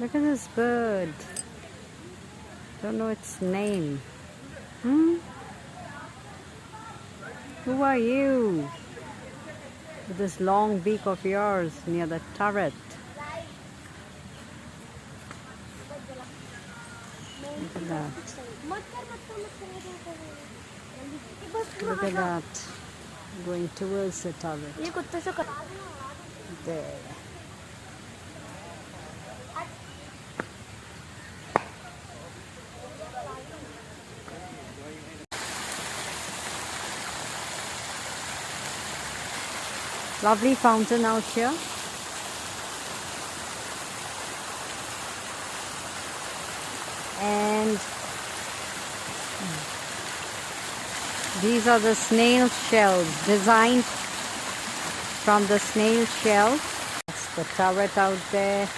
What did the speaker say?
Look at this bird. Don't know its name. Who are you? With this long beak of yours near the turret. Look at that. Look at that. Going towards the turret. There. Lovely fountain out here. And these are the snail shells, designed from the snail shell. That's the turret out there.